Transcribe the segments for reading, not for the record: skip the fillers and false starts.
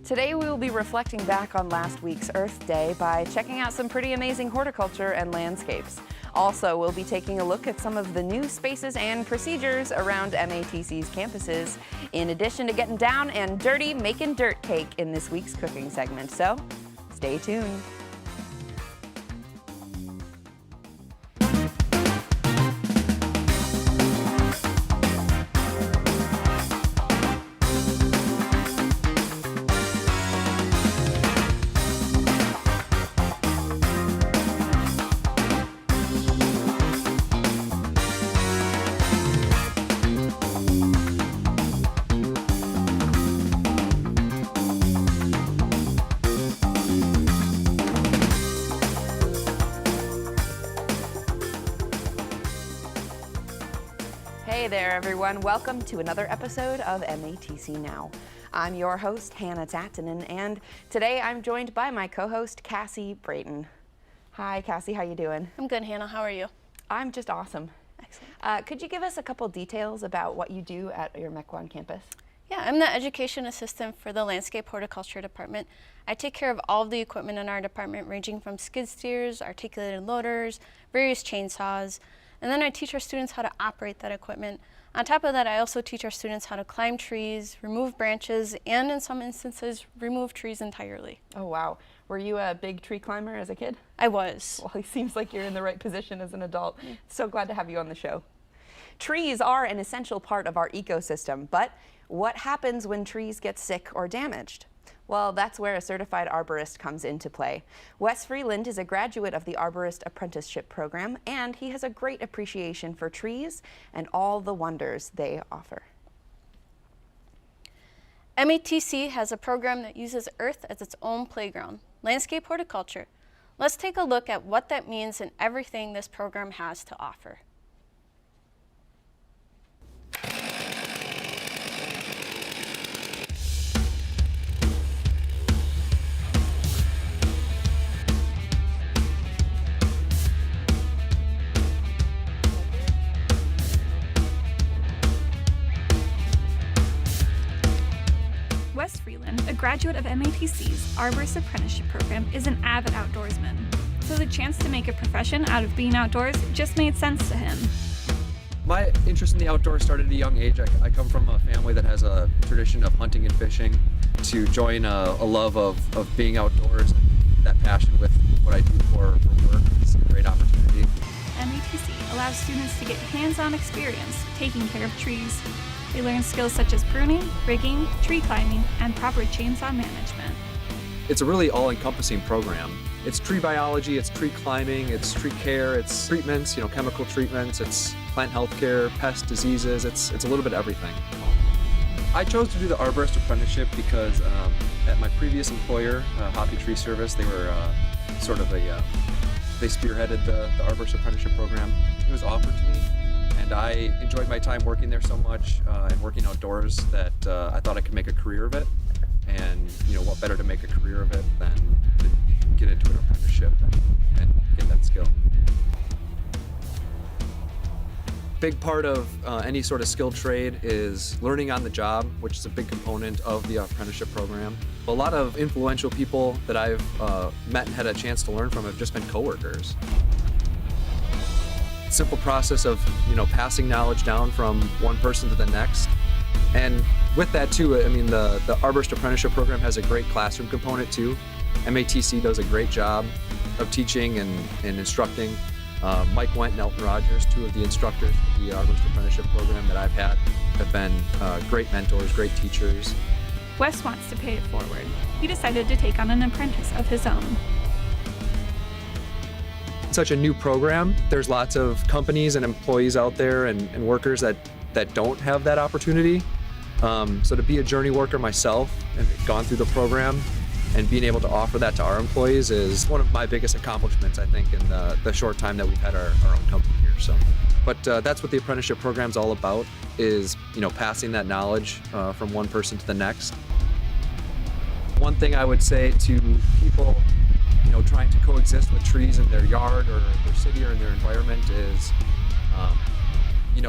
Today we will be reflecting back on last week's Earth Day by checking out some pretty amazing horticulture and landscapes. Also, we'll be taking a look at some of the new spaces and procedures around MATC's campuses, in addition to getting down and dirty making dirt cake in this week's cooking segment. So, stay tuned. Hey there, everyone. Welcome to another episode of MATC Now. I'm your host, Hannah Tahtinen, and today I'm joined by my co-host, Cassie Brayton. Hi, Cassie. How you doing? I'm good, Hannah. How are you? I'm just awesome. Excellent. Could you give us a couple details about what you do at your Mequon campus? Yeah, I'm the education assistant for the landscape horticulture department. I take care of all of the equipment in our department, ranging from skid steers, articulated loaders, various chainsaws, and then I teach our students how to operate that equipment. On top of that, I also teach our students how to climb trees, remove branches, and in some instances, remove trees entirely. Oh, wow. Were you a big tree climber as a kid? I was. Well, it seems like you're in the right position as an adult. So glad to have you on the show. Trees are an essential part of our ecosystem, but what happens when trees get sick or damaged? Well, that's where a certified arborist comes into play. Wes Freeland is a graduate of the Arborist Apprenticeship Program, and he has a great appreciation for trees and all the wonders they offer. MATC has a program that uses Earth as its own playground, landscape horticulture. Let's take a look at what that means and everything this program has to offer. Wes Freeland, a graduate of MATC's Arborist Apprenticeship Program, is an avid outdoorsman, so the chance to make a profession out of being outdoors just made sense to him. My interest in the outdoors started at a young age. I come from a family that has a tradition of hunting and fishing. To join a love of being outdoors and that passion with what I do for work is a great opportunity. MATC allows students to get hands-on experience taking care of trees. They learn skills such as pruning, rigging, tree climbing, and proper chainsaw management. It's a really all-encompassing program. It's tree biology, it's tree climbing, it's tree care, it's treatments, chemical treatments, it's plant health care, pest diseases, it's a little bit of everything. I chose to do the Arborist Apprenticeship because at my previous employer, Hoppy Tree Service, they were they spearheaded the Arborist Apprenticeship Program. It was offered to me, and I enjoyed my time working there so much and working outdoors that I thought I could make a career of it. And what better to make a career of it than to get into an apprenticeship and get that skill. Big part of any sort of skilled trade is learning on the job, which is a big component of the apprenticeship program. A lot of influential people that I've met and had a chance to learn from have just been coworkers. Simple process of passing knowledge down from one person to the next. And with that too, the Arborist Apprenticeship Program has a great classroom component too. MATC does a great job of teaching and instructing. Mike Went and Elton Rogers, two of the instructors for the Arborist Apprenticeship Program that I've had, have been great mentors, great teachers. Wes wants to pay it forward. He decided to take on an apprentice of his own. It's such a new program. There's lots of companies and employees out there and workers that don't have that opportunity. So to be a journey worker myself and gone through the program and being able to offer that to our employees is one of my biggest accomplishments, I think, in the short time that we've had our own company here. But that's what the apprenticeship program's all about, is passing that knowledge from one person to the next. One thing I would say to people trying to coexist with trees in their yard or their city or in their environment is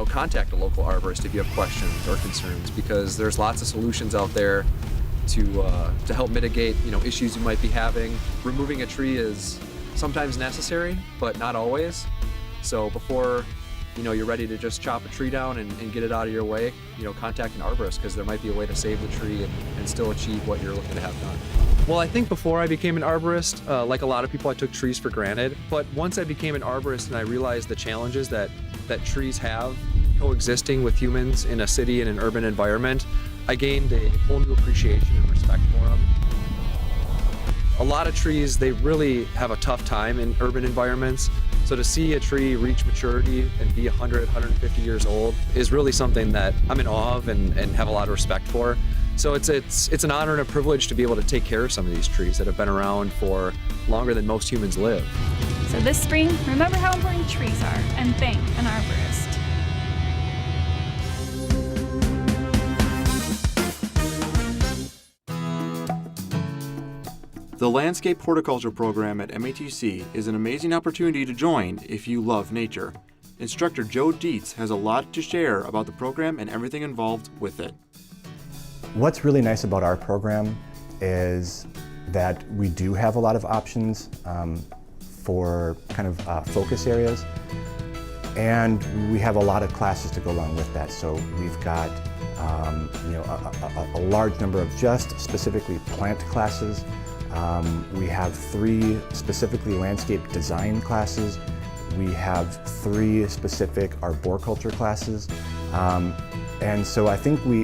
contact a local arborist if you have questions or concerns, because there's lots of solutions out there to help mitigate, issues you might be having. Removing a tree is sometimes necessary, but not always. So before you're ready to just chop a tree down and get it out of your way, contact an arborist, because there might be a way to save the tree and still achieve what you're looking to have done. Well, I think before I became an arborist, like a lot of people, I took trees for granted. But once I became an arborist and I realized the challenges that trees have coexisting with humans in a city and an urban environment, I gained a whole new appreciation and respect for them. A lot of trees, they really have a tough time in urban environments. So to see a tree reach maturity and be 100, 150 years old is really something that I'm in awe of and have a lot of respect for. So it's an honor and a privilege to be able to take care of some of these trees that have been around for longer than most humans live. So this spring, remember how important trees are and thank an arborist. The Landscape Horticulture Program at MATC is an amazing opportunity to join if you love nature. Instructor Joe Dietz has a lot to share about the program and everything involved with it. What's really nice about our program is that we do have a lot of options for kind of focus areas, and we have a lot of classes to go along with that. So we've got a large number of just specifically plant classes. We have 3 specifically landscape design classes. We have 3 specific arboriculture classes. And so I think we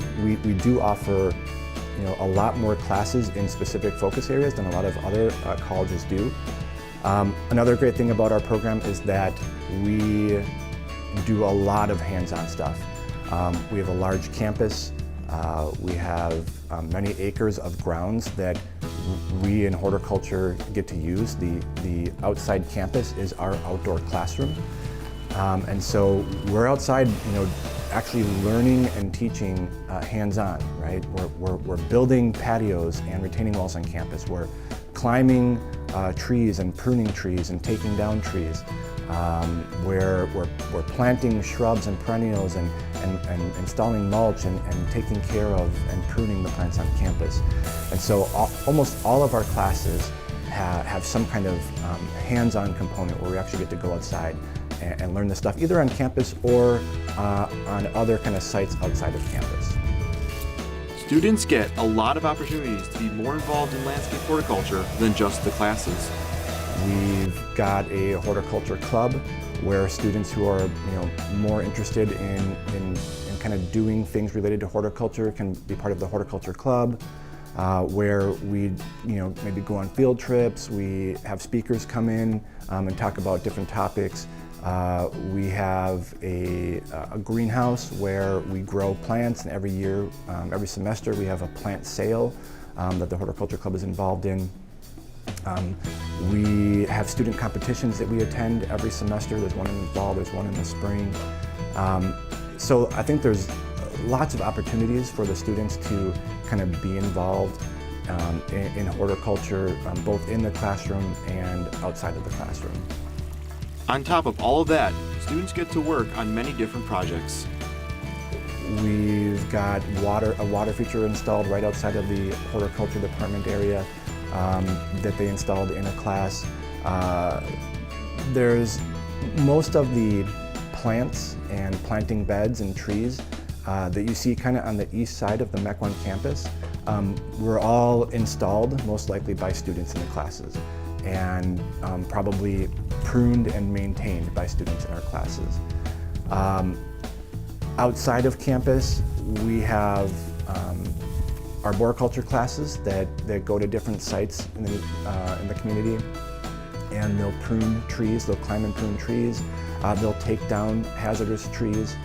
do offer a lot more classes in specific focus areas than a lot of other colleges do. Another great thing about our program is that we do a lot of hands-on stuff. We have a large campus. We have many acres of grounds that we in horticulture get to use. The outside campus is our outdoor classroom. And so we're outside, actually learning and teaching hands-on, right? We're building patios and retaining walls on campus. We're climbing trees and pruning trees and taking down trees. We're planting shrubs and perennials and installing mulch and taking care of and pruning the plants on campus. And so almost all of our classes have some kind of hands-on component where we actually get to go outside and learn this stuff, either on campus or on other kind of sites outside of campus. Students get a lot of opportunities to be more involved in landscape horticulture than just the classes. We've got a horticulture club where students who are more interested in kind of doing things related to horticulture can be part of the horticulture club, where we maybe go on field trips. We have speakers come in and talk about different topics. We have a greenhouse where we grow plants, and every year, every semester, we have a plant sale that the horticulture club is involved in. We have student competitions that we attend every semester. There's one in the fall, there's one in the spring. So I think there's lots of opportunities for the students to kind of be involved in horticulture, both in the classroom and outside of the classroom. On top of all of that, students get to work on many different projects. We've got a water feature installed right outside of the horticulture department area that they installed in a class. There's most of the plants and planting beds and trees that you see kind of on the east side of the MEC1 campus were all installed, most likely by students in the classes, and probably pruned and maintained by students in our classes. Outside of campus, we have arboriculture classes that go to different sites in the community, and they'll prune trees, they'll climb and prune trees, they'll take down hazardous trees,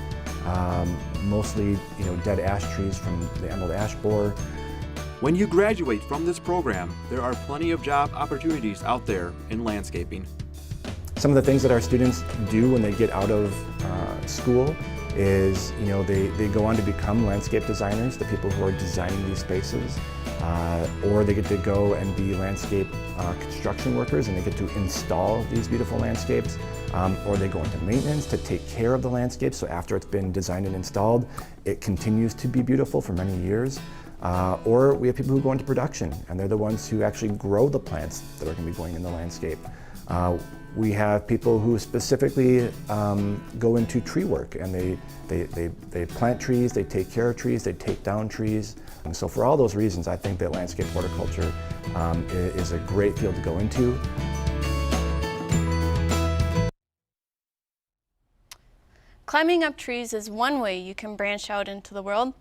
mostly dead ash trees from the emerald ash borer. When you graduate from this program, there are plenty of job opportunities out there in landscaping. Some of the things that our students do when they get out of school is, they go on to become landscape designers, the people who are designing these spaces, or they get to go and be landscape construction workers, and they get to install these beautiful landscapes, or they go into maintenance to take care of the landscape, so after it's been designed and installed, it continues to be beautiful for many years. Or we have people who go into production, and they're the ones who actually grow the plants that are going to be going in the landscape. We have people who specifically go into tree work, and they plant trees, they take care of trees, they take down trees. And so for all those reasons, I think that landscape horticulture is a great field to go into. Climbing up trees is one way you can branch out into the world.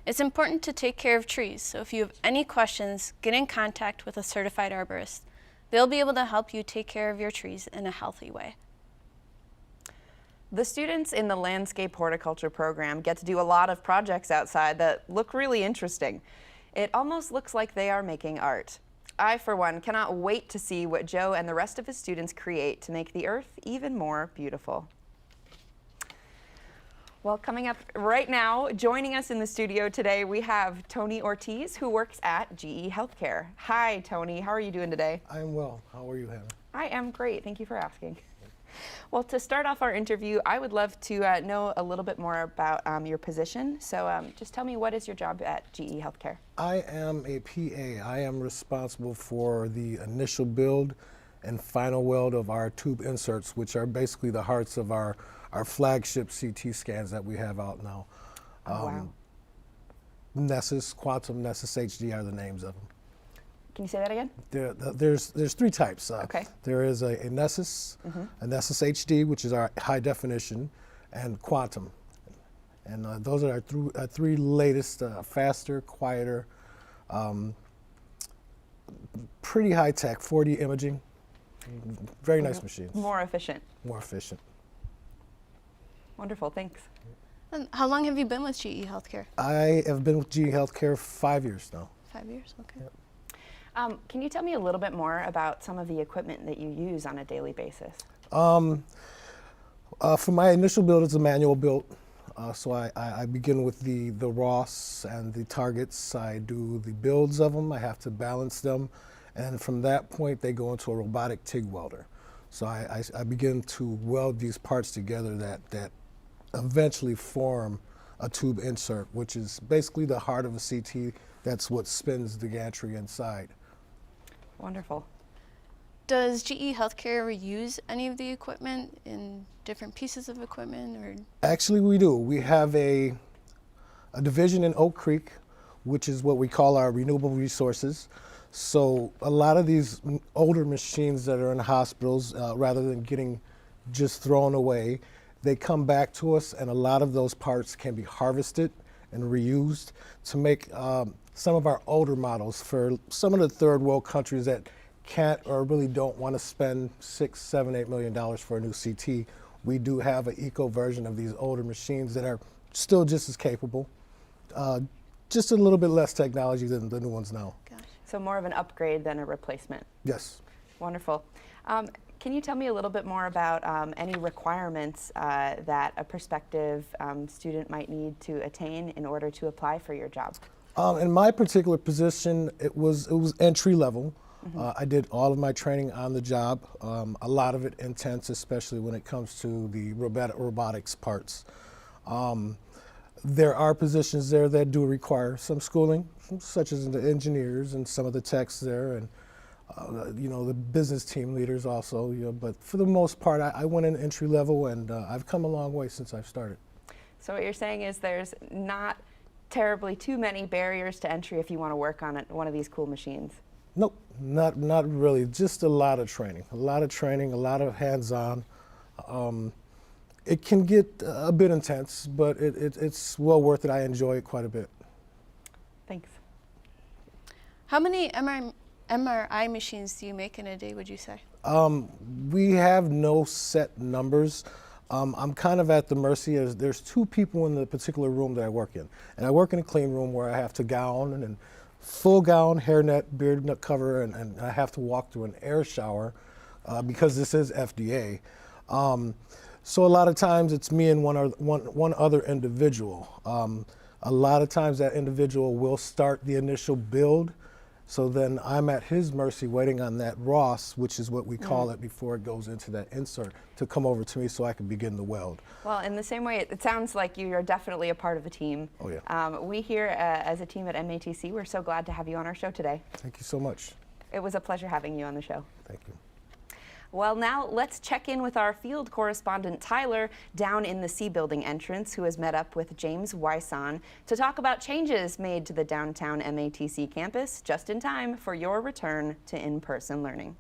It's important to take care of trees, so if you have any questions, get in contact with a certified arborist. They'll be able to help you take care of your trees in a healthy way. The students in the landscape horticulture program get to do a lot of projects outside that look really interesting. It almost looks like they are making art. I, for one, cannot wait to see what Joe and the rest of his students create to make the earth even more beautiful. Well, coming up right now, joining us in the studio today, we have Tony Ortiz, who works at GE Healthcare. Hi, Tony. How are you doing today? I'm well. How are you, Hannah? I am great. Thank you for asking. Well, to start off our interview, I would love to know a little bit more about your position. So just tell me, what is your job at GE Healthcare? I am a PA. I am responsible for the initial build and final weld of our tube inserts, which are basically the hearts of our flagship CT scans that we have out now. Wow. Nessus, Quantum, Nessus HD are the names of them. Can you say that again? There's three types. Okay. There is a Nessus, a Nessus HD, which is our high definition, and Quantum. And those are our three latest, faster, quieter, pretty high tech, 4D imaging. Very nice machines. More efficient. More efficient. Wonderful, thanks. And how long have you been with GE Healthcare? I have been with GE Healthcare 5 years now. 5 years, okay. Yep. Can you tell me a little bit more about some of the equipment that you use on a daily basis? For my initial build, it's a manual build. So I begin with the raws and the targets. I do the builds of them. I have to balance them. And from that point, they go into a robotic TIG welder. So I begin to weld these parts together that eventually form a tube insert, which is basically the heart of a CT. That's what spins the gantry inside. Wonderful. Does GE Healthcare reuse any of the equipment in different pieces of equipment, or? Actually, we do. We have a division in Oak Creek, which is what we call our renewable resources. So a lot of these older machines that are in hospitals, rather than getting just thrown away, they come back to us, and a lot of those parts can be harvested and reused to make some of our older models for some of the third world countries that can't or really don't want to spend $6, $7, $8 million for a new CT. We do have an eco version of these older machines that are still just as capable, just a little bit less technology than the new ones now. Gosh. So more of an upgrade than a replacement. Yes. Wonderful. Can you tell me a little bit more about any requirements that a prospective student might need to attain in order to apply for your job? In my particular position, it was entry level. I did all of my training on the job, a lot of it intense, especially when it comes to the robotics parts. There are positions there that do require some schooling, such as the engineers and some of the techs there, and the business team leaders also. But for the most part, I went in entry level, and I've come a long way since I've started. So what you're saying is there's not terribly too many barriers to entry if you want to work on one of these cool machines. Nope, not really. Just a lot of training, a lot of hands-on. It can get a bit intense, but it's well worth it. I enjoy it quite a bit. Thanks. How many MRI machines do you make in a day, would you say? We have no set numbers. I'm kind of at the mercy of, there's two people in the particular room that I work in. And I work in a clean room where I have to gown and full gown, hairnet, beard nut cover, and I have to walk through an air shower because this is FDA. So a lot of times it's me and one other individual. A lot of times that individual will start the initial build, So then I'm at his mercy waiting on that Ross, which is what we call it before it goes into that insert, to come over to me so I can begin the weld. Well, in the same way, it sounds like you are definitely a part of a team. Oh, yeah. We here as a team at MATC, we're so glad to have you on our show today. Thank you so much. It was a pleasure having you on the show. Thank you. Well, now let's check in with our field correspondent Tyler down in the C building entrance, who has met up with James Wyson to talk about changes made to the downtown MATC campus just in time for your return to in-person learning.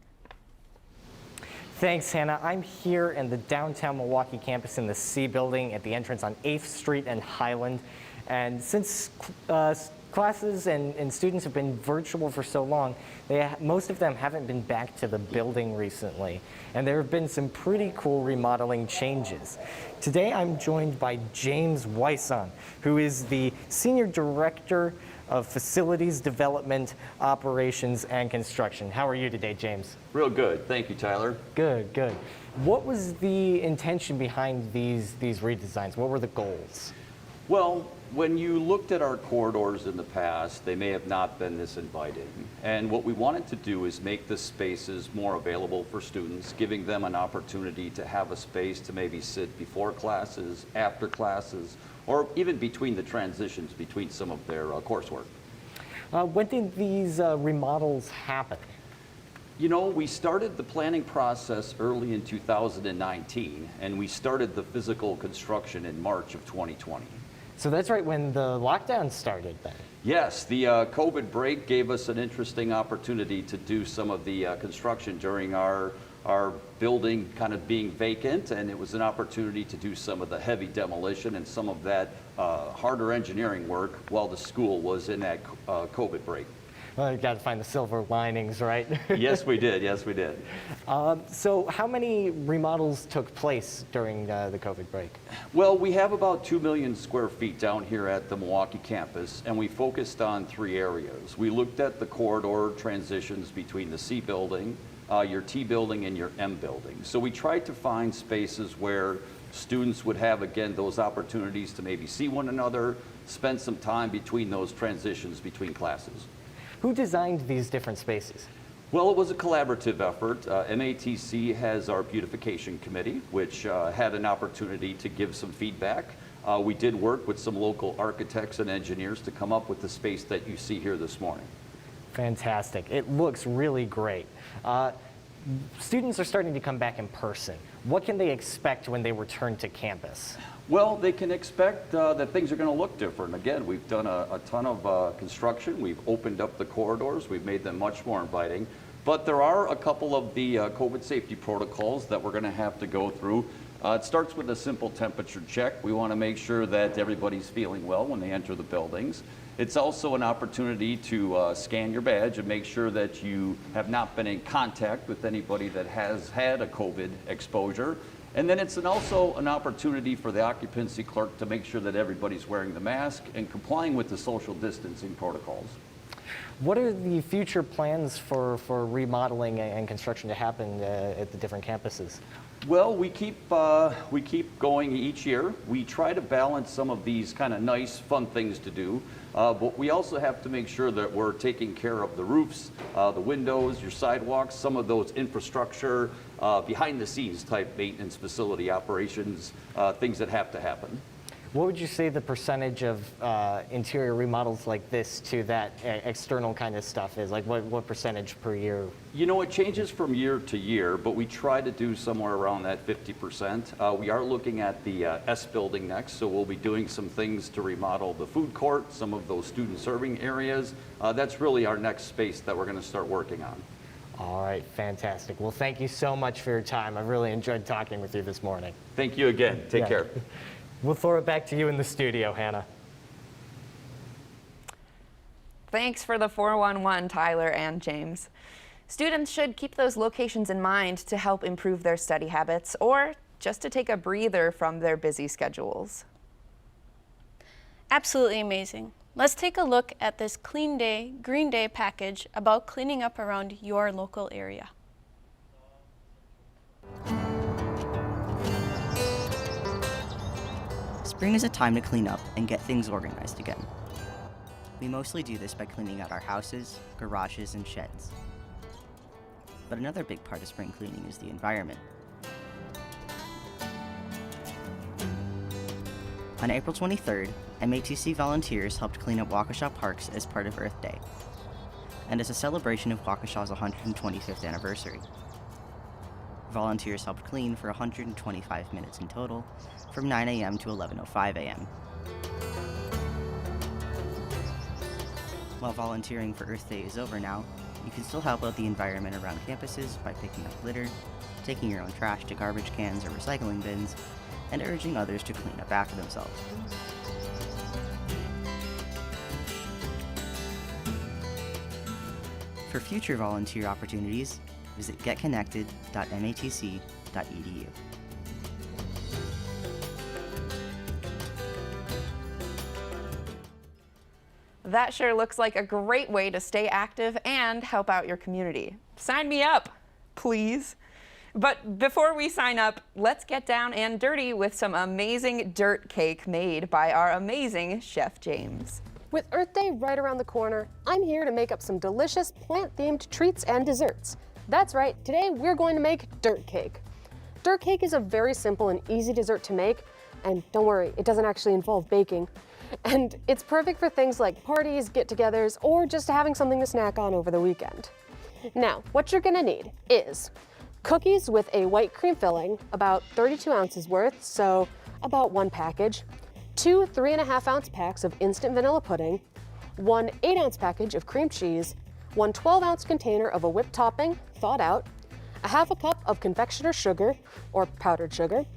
Thanks, Hannah. I'm here in the downtown Milwaukee campus in the C building at the entrance on 8th Street and Highland. And since classes and students have been virtual for so long, most of them haven't been back to the building recently. And there have been some pretty cool remodeling changes. Today I'm joined by James Wyson, who is the Senior Director of Facilities Development, Operations, and Construction. How are you today, James? Real good. Thank you, Tyler. Good, good. What was the intention behind these redesigns? What were the goals? Well, when you looked at our corridors in the past, they may have not been this inviting. And what we wanted to do is make the spaces more available for students, giving them an opportunity to have a space to maybe sit before classes, after classes, or even between the transitions between some of their coursework. When did these remodels happen? You know, we started the planning process early in 2019, and we started the physical construction in March of 2020. So that's right when the lockdown started then. Yes, the COVID break gave us an interesting opportunity to do some of the construction during our building kind of being vacant, and it was an opportunity to do some of the heavy demolition and some of that harder engineering work while the school was in that COVID break. Well, you got to find the silver linings, right? Yes, we did. Yes, we did. So how many remodels took place during the COVID break? Well, we have about 2 million square feet down here at the Milwaukee campus, and we focused on 3 areas. We looked at the corridor transitions between the C building, your T building, and your M building. So we tried to find spaces where students would have, again, those opportunities to maybe see one another, spend some time between those transitions between classes. Who designed these different spaces? Well, it was a collaborative effort. MATC has our beautification committee, which had an opportunity to give some feedback. We did work with some local architects and engineers to come up with the space that you see here this morning. Fantastic. It looks really great. Students are starting to come back in person. What can they expect when they return to campus? Well, they can expect that things are going to look different. Again, we've done a ton of construction. We've opened up the corridors. We've made them much more inviting. But there are a couple of the COVID safety protocols that we're going to have to go through. It starts with a simple temperature check. We want to make sure that everybody's feeling well when they enter the buildings. It's also an opportunity to scan your badge and make sure that you have not been in contact with anybody that has had a COVID exposure. And then it's also an opportunity for the occupancy clerk to make sure that everybody's wearing the mask and complying with the social distancing protocols. What are the future plans for remodeling and construction to happen at the different campuses? Well, we keep going each year. We try to balance some of these kind of nice, fun things to do, but we also have to make sure that we're taking care of the roofs, the windows, your sidewalks, some of those infrastructure, behind-the-scenes type maintenance facility operations, things that have to happen. What would you say the percentage of interior remodels like this to that external kind of stuff is? Like what percentage per year? You know, it changes from year to year, but we try to do somewhere around that 50%. We are looking at the S building next, so we'll be doing some things to remodel the food court, some of those student serving areas. That's really our next space that we're going to start working on. All right, fantastic. Well, thank you so much for your time. I really enjoyed talking with you this morning. Thank you again. Take care. We'll throw it back to you in the studio, Hannah. Thanks for the 411, Tyler and James. Students should keep those locations in mind to help improve their study habits or just to take a breather from their busy schedules. Absolutely amazing. Let's take a look at this Clean Day, Green Day package about cleaning up around your local area. Spring is a time to clean up and get things organized again. We mostly do this by cleaning out our houses, garages, and sheds. But another big part of spring cleaning is the environment. On April 23rd, MATC volunteers helped clean up Waukesha parks as part of Earth Day, and as a celebration of Waukesha's 125th anniversary. Volunteers helped clean for 125 minutes in total, from 9 a.m. to 11:05 a.m. While volunteering for Earth Day is over now, you can still help out the environment around campuses by picking up litter, taking your own trash to garbage cans or recycling bins, and urging others to clean up after themselves. For future volunteer opportunities, visit getconnected.matc.edu. That sure looks like a great way to stay active and help out your community. Sign me up, please. But before we sign up, let's get down and dirty with some amazing dirt cake made by our amazing Chef James. With Earth Day right around the corner, I'm here to make up some delicious plant-themed treats and desserts. That's right, today we're going to make dirt cake. Dirt cake is a very simple and easy dessert to make, and don't worry, it doesn't actually involve baking. And it's perfect for things like parties, get-togethers, or just having something to snack on over the weekend. Now, what you're gonna need is cookies with a white cream filling, about 32 ounces worth, so about 1 package, 2 3.5 ounce packs of instant vanilla pudding, 1 8-ounce package of cream cheese, 1 12-ounce container of a whipped topping, thawed out, a 1/2 cup of confectioner's sugar, or powdered sugar,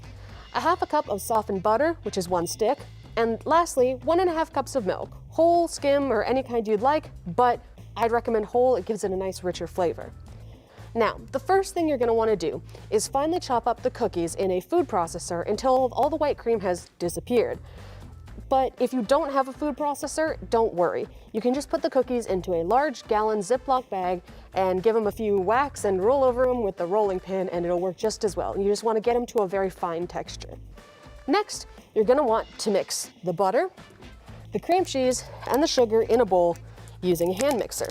a 1/2 cup of softened butter, which is 1 stick, and lastly, 1.5 cups of milk, whole, skim, or any kind you'd like, but I'd recommend whole, it gives it a nice richer flavor. Now, the first thing you're gonna wanna do is finely chop up the cookies in a food processor until all the white cream has disappeared. But if you don't have a food processor, don't worry. You can just put the cookies into a large gallon Ziploc bag and give them a few whacks and roll over them with the rolling pin and it'll work just as well. You just wanna get them to a very fine texture. Next, you're gonna want to mix the butter, the cream cheese, and the sugar in a bowl using a hand mixer.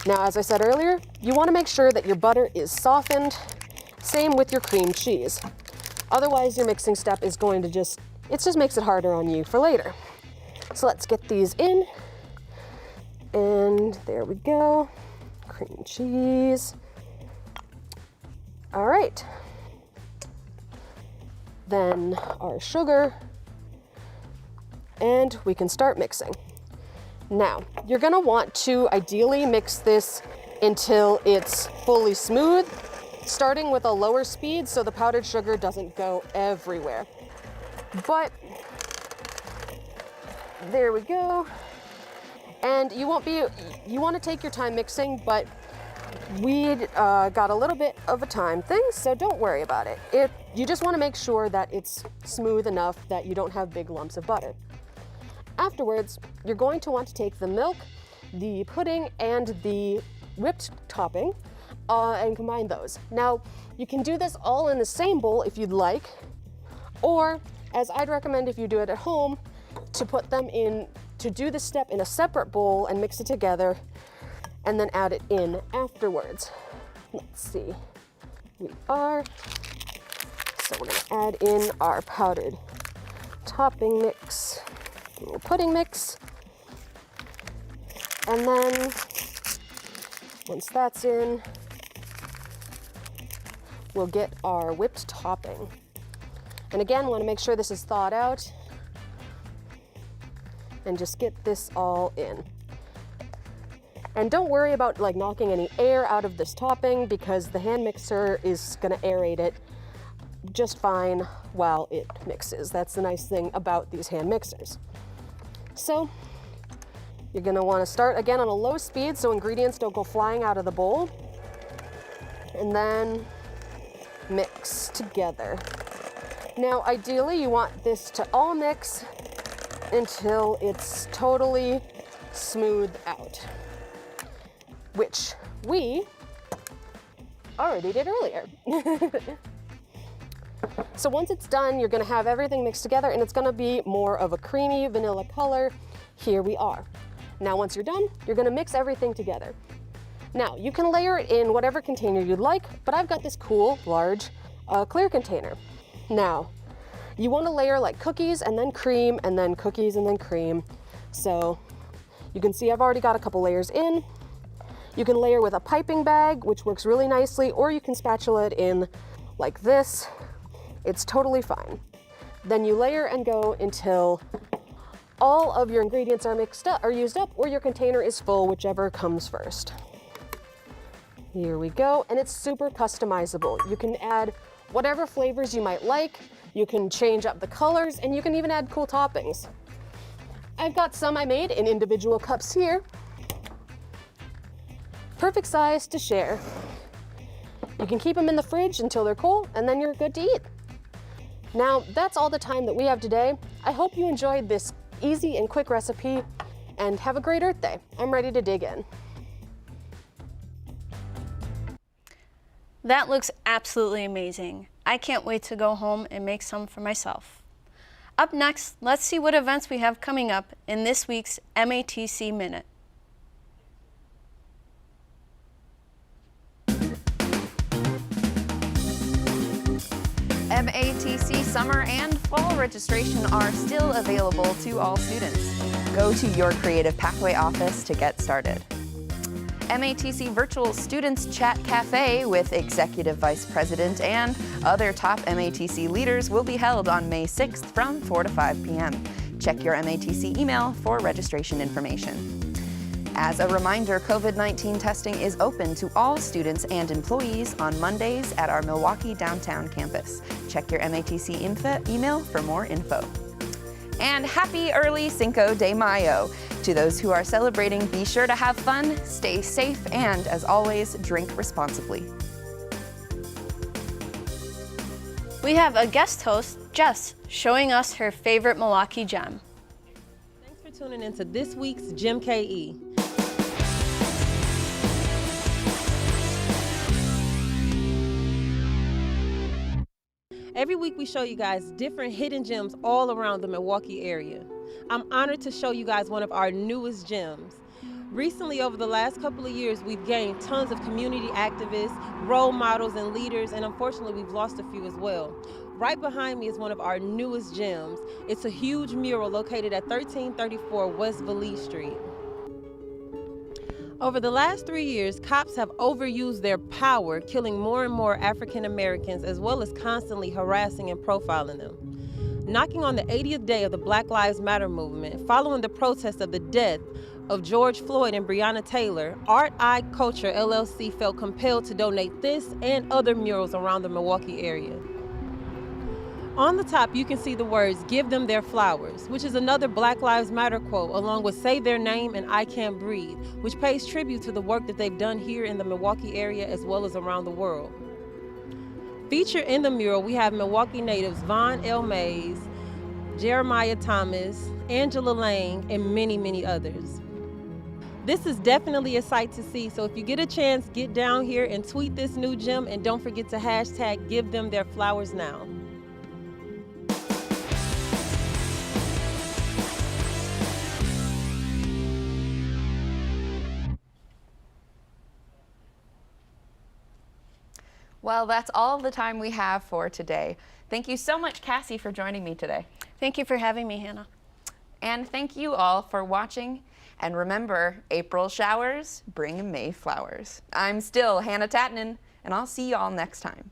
Now, as I said earlier, you wanna make sure that your butter is softened, same with your cream cheese. Otherwise, your mixing step is going to just makes it harder on you for later. So let's get these in, and there we go, cream cheese. All right. Then our sugar, and we can start mixing. Now, you're gonna want to ideally mix this until it's fully smooth, starting with a lower speed so the powdered sugar doesn't go everywhere. But there we go. And you wanna take your time mixing, but we got a little bit of a time thing, so don't worry about it. You just wanna make sure that it's smooth enough that you don't have big lumps of butter. Afterwards, you're going to want to take the milk, the pudding, and the whipped topping and combine those. Now, you can do this all in the same bowl if you'd like, or as I'd recommend if you do it at home, to put them in, to do this step in a separate bowl and mix it together and then add it in afterwards. Let's see, so we're gonna add in our powdered topping mix, a little pudding mix, and then once that's in, we'll get our whipped topping. And again, want to make sure this is thawed out and just get this all in. And don't worry about like knocking any air out of this topping because the hand mixer is going to aerate it just fine while it mixes. That's the nice thing about these hand mixers. So you're going to want to start again on a low speed so ingredients don't go flying out of the bowl. And then mix together. Now, ideally, you want this to all mix until it's totally smoothed out, which we already did earlier. So once it's done, you're gonna have everything mixed together and it's gonna be more of a creamy vanilla color. Here we are. Now once you're done, you're gonna mix everything together. Now you can layer it in whatever container you'd like, but I've got this cool, large, clear container. Now, you wanna layer like cookies and then cream and then cookies and then cream. So you can see I've already got a couple layers in. You can layer with a piping bag, which works really nicely, or you can spatula it in like this. It's totally fine. Then you layer and go until all of your ingredients are used up, or your container is full, whichever comes first. Here we go, and it's super customizable. You can add whatever flavors you might like, you can change up the colors, and you can even add cool toppings. I've got some I made in individual cups here. Perfect size to share. You can keep them in the fridge until they're cool, and then you're good to eat. Now, that's all the time that we have today. I hope you enjoyed this easy and quick recipe, and have a great Earth Day. I'm ready to dig in. That looks absolutely amazing. I can't wait to go home and make some for myself. Up next, let's see what events we have coming up in this week's MATC Minute. MATC summer and fall registration are still available to all students. Go to your Creative Pathway office to get started. MATC Virtual Students Chat Cafe with Executive Vice President and other top MATC leaders will be held on May 6th from 4 to 5 p.m. Check your MATC email for registration information. As a reminder, COVID-19 testing is open to all students and employees on Mondays at our Milwaukee downtown campus. Check your MATC email for more info. And happy early Cinco de Mayo. To those who are celebrating, be sure to have fun, stay safe, and as always, drink responsibly. We have a guest host, Jess, showing us her favorite Milwaukee gem. Thanks for tuning into this week's geMKE. Every week we show you guys different hidden gems all around the Milwaukee area. I'm honored to show you guys one of our newest gems. Recently, over the last couple of years, we've gained tons of community activists, role models, and leaders, and unfortunately, we've lost a few as well. Right behind me is one of our newest gems. It's a huge mural located at 1334 West Vallee Street. Over the last 3 years, cops have overused their power, killing more and more African Americans, as well as constantly harassing and profiling them. Knocking on the 80th day of the Black Lives Matter movement, following the protest of the death of George Floyd and Breonna Taylor, Art I Culture LLC felt compelled to donate this and other murals around the Milwaukee area. On the top, you can see the words, "Give them their flowers," which is another Black Lives Matter quote, along with "Say their name" and "I Can't Breathe," which pays tribute to the work that they've done here in the Milwaukee area as well as around the world. Featured in the mural, we have Milwaukee natives Vaughn L. Mays, Jeremiah Thomas, Angela Lang, and many, many others. This is definitely a sight to see, so if you get a chance, get down here and tweet this new gem, and don't forget to hashtag Give Them Their Flowers Now. Well, that's all the time we have for today. Thank you so much, Cassie, for joining me today. Thank you for having me, Hannah. And thank you all for watching. And remember, April showers bring May flowers. I'm still Hannah Tahtinen, and I'll see you all next time.